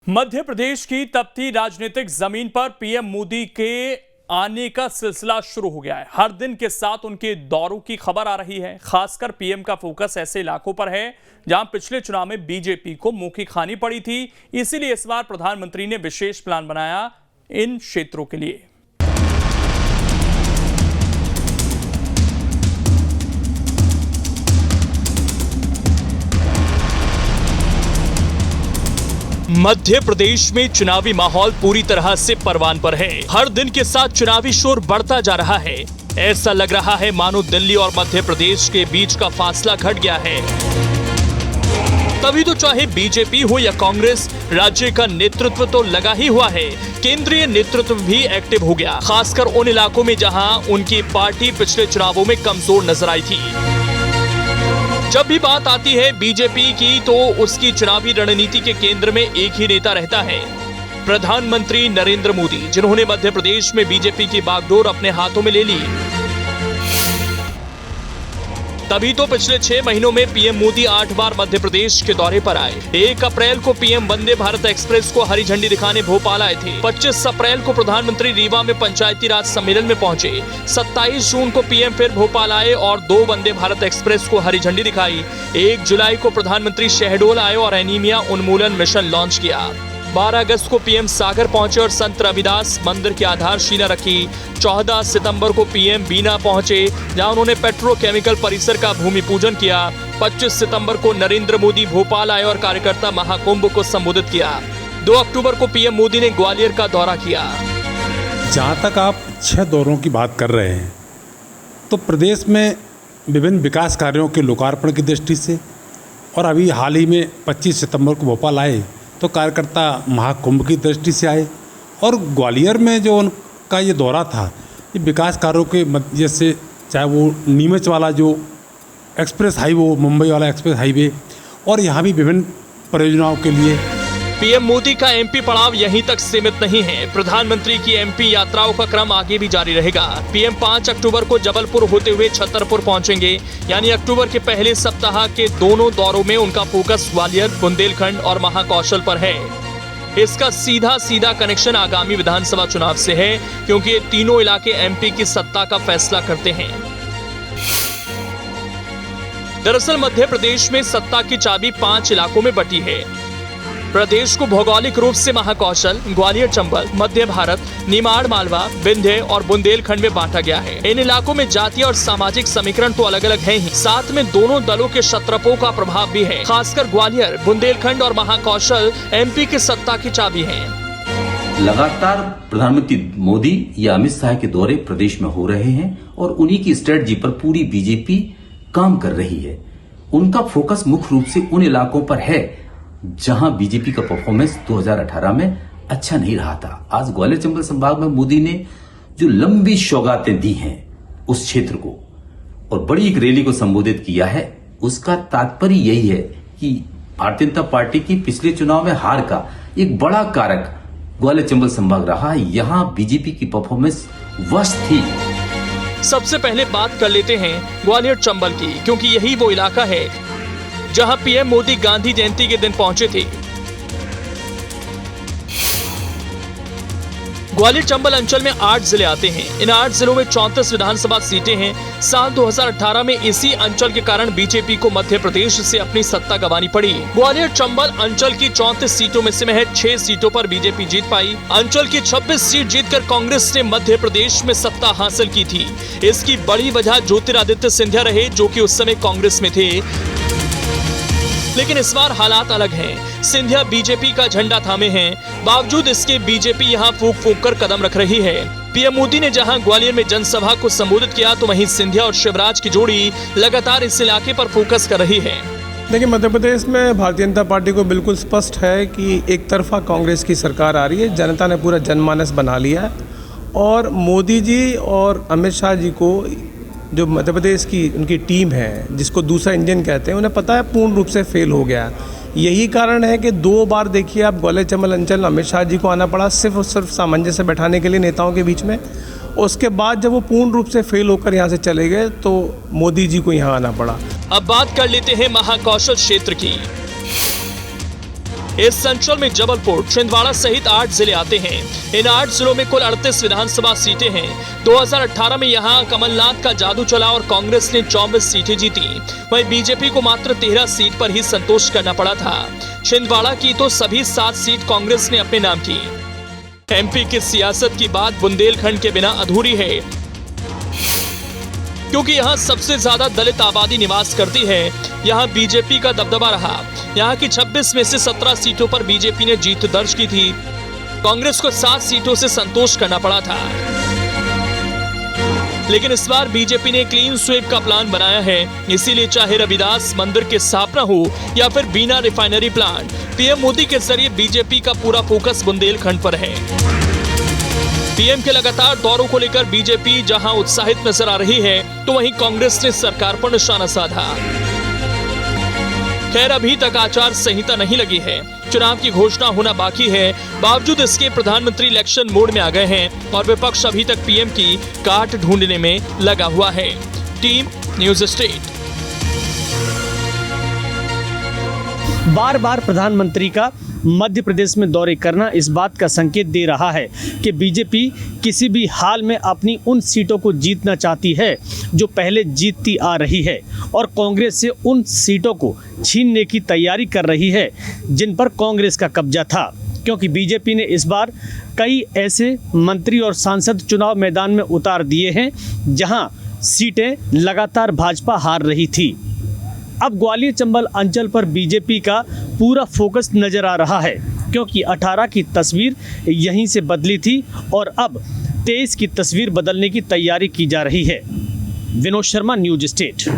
मध्य प्रदेश की तपती राजनीतिक जमीन पर पीएम मोदी के आने का सिलसिला शुरू हो गया है। हर दिन के साथ उनके दौरों की खबर आ रही है। खासकर पीएम का फोकस ऐसे इलाकों पर है जहां पिछले चुनाव में बीजेपी को मुंह की खानी पड़ी थी। इसीलिए इस बार प्रधानमंत्री ने विशेष प्लान बनाया इन क्षेत्रों के लिए। मध्य प्रदेश में चुनावी माहौल पूरी तरह से परवान पर है। हर दिन के साथ चुनावी शोर बढ़ता जा रहा है। ऐसा लग रहा है मानो दिल्ली और मध्य प्रदेश के बीच का फासला घट गया है। तभी तो चाहे बीजेपी हो या कांग्रेस, राज्य का नेतृत्व तो लगा ही हुआ है। केंद्रीय नेतृत्व भी एक्टिव हो गया, खासकर उन इलाकों में जहां उनकी पार्टी पिछले चुनावों में कमजोर नजर आई थी। जब भी बात आती है बीजेपी की तो उसकी चुनावी रणनीति के केंद्र में एक ही नेता रहता है, प्रधानमंत्री नरेंद्र मोदी, जिन्होंने मध्य प्रदेश में बीजेपी की बागडोर अपने हाथों में ले ली। तभी तो पिछले 6 महीनों में पीएम मोदी 8 बार मध्य प्रदेश के दौरे पर आए। 1 अप्रैल को पीएम वंदे भारत एक्सप्रेस को हरी झंडी दिखाने भोपाल आए थे। 25 अप्रैल को प्रधानमंत्री रीवा में पंचायती राज सम्मेलन में पहुंचे। 27 जून को पीएम फिर भोपाल आए और 2 वंदे भारत एक्सप्रेस को हरी झंडी दिखाई। 1 जुलाई को प्रधानमंत्री शहडोल आए और एनीमिया उन्मूलन मिशन लॉन्च किया। 12 अगस्त को पीएम सागर पहुंचे और संत रविदास मंदिर की आधारशिला रखी। 14 सितंबर को पीएम बीना पहुंचे, जहां उन्होंने पेट्रोकेमिकल परिसर का भूमि पूजन किया। 25 सितंबर को नरेंद्र मोदी भोपाल आए और कार्यकर्ता महाकुंभ को संबोधित किया। 2 अक्टूबर को पीएम मोदी ने ग्वालियर का दौरा किया। जहां तक आप 6 दौरों की बात कर रहे हैं, तो प्रदेश में विभिन्न विकास कार्यों के लोकार्पण की दृष्टि से और अभी हाल ही में 25 सितंबर को भोपाल आए तो कार्यकर्ता महाकुंभ की दृष्टि से आए। और ग्वालियर में जो उनका ये दौरा था, ये विकास कार्यों के मध्य से, चाहे वो नीमच वाला जो एक्सप्रेस हाईवे, मुंबई वाला एक्सप्रेस हाईवे, और यहाँ भी विभिन्न परियोजनाओं के लिए। पीएम मोदी का एमपी पड़ाव यहीं तक सीमित नहीं है। प्रधानमंत्री की एमपी यात्राओं का क्रम आगे भी जारी रहेगा। पीएम 5 अक्टूबर को जबलपुर होते हुए छतरपुर पहुंचेंगे, यानी अक्टूबर के पहले सप्ताह के दोनों दौरों में उनका फोकस ग्वालियर, बुंदेलखंड और महाकौशल पर है। इसका सीधा कनेक्शन आगामी विधानसभा चुनाव से है, क्योंकि ये तीनों इलाके एमपी की सत्ता का फैसला करते हैं। दरअसल मध्य प्रदेश में सत्ता की चाबी 5 इलाकों में बटी है। प्रदेश को भौगोलिक रूप से महाकौशल, ग्वालियर चंबल, मध्य भारत, निमाड़ मालवा, विंध्य और बुंदेलखंड में बांटा गया है। इन इलाकों में जातीय और सामाजिक समीकरण तो अलग अलग हैं ही, साथ में दोनों दलों के क्षत्रपों का प्रभाव भी है। खासकर ग्वालियर, बुंदेलखंड और महाकौशल एमपी की सत्ता की चाबी है। लगातार प्रधानमंत्री मोदी या अमित शाह के दौरे प्रदेश में हो रहे हैं और उन्हीं की स्ट्रेटजी पर पूरी बीजेपी काम कर रही है। उनका फोकस मुख्य रूप से उन इलाकों पर है जहां बीजेपी का परफॉर्मेंस 2018 में अच्छा नहीं रहा था। आज ग्वालियर चंबल संभाग में मोदी ने जो लंबी सौगातें दी हैं उस क्षेत्र को और बड़ी एक रैली को संबोधित किया है, उसका तात्पर्य यही है कि भारतीय जनता पार्टी की पिछले चुनाव में हार का एक बड़ा कारक ग्वालियर चंबल संभाग रहा है। यहां बीजेपी की परफॉर्मेंस वर्स्ट थी। सबसे पहले बात कर लेते हैं ग्वालियर चंबल की, क्योंकि यही वो इलाका है जहां पीएम मोदी गांधी जयंती के दिन पहुंचे थे। ग्वालियर चंबल अंचल में 8 जिले आते हैं। इन 8 जिलों में 34 विधानसभा सीटें हैं। साल 2018 में इसी अंचल के कारण बीजेपी को मध्य प्रदेश से अपनी सत्ता गंवानी पड़ी। ग्वालियर चंबल अंचल की 34 सीटों में से महज 6 सीटों पर बीजेपी जीत पाई। अंचल की 26 सीट जीतकर कांग्रेस ने मध्य प्रदेश में सत्ता हासिल की थी। इसकी बड़ी वजह ज्योतिरादित्य सिंधिया रहे, जो कि उस समय कांग्रेस में थे। लेकिन इस बार हालात अलग हैं। सिंधिया बीजेपी का झंडा थामे हैं, बावजूद इसके बीजेपी यहां फूंक फूंक कर कदम रख रही है। पीएम मोदी ने जहां ग्वालियर में जनसभा को संबोधित किया, तो वहीं सिंधिया और शिवराज की जोड़ी लगातार इस इलाके पर फोकस कर रही है। देखिए, मध्य प्रदेश में भारतीय जनता पार्टी को बिल्कुल स्पष्ट है कि एक तरफा कांग्रेस की सरकार आ रही है। जनता ने पूरा जनमानस बना लिया है और मोदी जी और अमित शाह जी को, जो मध्य प्रदेश की उनकी टीम है, जिसको दूसरा इंजन कहते हैं, उन्हें पता है पूर्ण रूप से फेल हो गया। यही कारण है कि 2 बार देखिए आप ग्वालियर चंबल अंचल अमित शाह जी को आना पड़ा, सिर्फ और सिर्फ सामंजस्य बैठाने के लिए नेताओं के बीच में। उसके बाद जब वो पूर्ण रूप से फेल होकर यहाँ से चले गए तो मोदी जी को यहाँ आना पड़ा। अब बात कर लेते हैं महाकौशल क्षेत्र की। इस संचल में जबलपुर, छिंदवाड़ा सहित 8 जिले आते हैं। इन 8 जिलों में कुल 38 विधानसभा सीटें हैं। 2018 में यहां कमलनाथ का जादू चला और कांग्रेस ने 24 सीटें जीती। वहीं बीजेपी को मात्र 13 सीट पर ही संतोष करना पड़ा था। छिंदवाड़ा की तो सभी 7 सीट कांग्रेस ने अपने नाम की। एमपी की सियासत की बात बुंदेलखंड के बिना अधूरी है, क्योंकि यहाँ सबसे ज्यादा दलित आबादी निवास करती है। यहाँ बीजेपी का दबदबा रहा। यहाँ की 26 में से 17 सीटों पर बीजेपी ने जीत दर्ज की थी। कांग्रेस को 7 सीटों से संतोष करना पड़ा था। लेकिन इस बार बीजेपी ने क्लीन स्वीप का प्लान बनाया है। इसीलिए चाहे रविदास मंदिर के स्थापना हो या फिर बीना रिफाइनरी प्लांट, पीएम मोदी के जरिए बीजेपी का पूरा फोकस बुंदेलखंड पर है। पीएम के लगातार दौरों को लेकर बीजेपी जहां उत्साहित नजर आ रही है, तो वहीं कांग्रेस ने सरकार पर निशाना साधा। खैर, अभी तक आचार संहिता नहीं लगी है, चुनाव की घोषणा होना बाकी है। बावजूद इसके प्रधानमंत्री इलेक्शन मोड में आ गए हैं और विपक्ष अभी तक पीएम की काट ढूंढने में लगा हुआ है। Team news state. बार बार प्रधानमंत्री का मध्य प्रदेश में दौरे करना इस बात का संकेत दे रहा है कि बीजेपी किसी भी हाल में अपनी उन सीटों को जीतना चाहती है जो पहले जीतती आ रही है, और कांग्रेस से उन सीटों को छीनने की तैयारी कर रही है जिन पर कांग्रेस का कब्जा था। क्योंकि बीजेपी ने इस बार कई ऐसे मंत्री और सांसद चुनाव मैदान में उतार दिए हैं जहां सीटें लगातार भाजपा हार रही थी। अब ग्वालियर चंबल अंचल पर बीजेपी का पूरा फोकस नजर आ रहा है, क्योंकि 18 की तस्वीर यहीं से बदली थी और अब 23 की तस्वीर बदलने की तैयारी की जा रही है। Vinod Sharma, news state.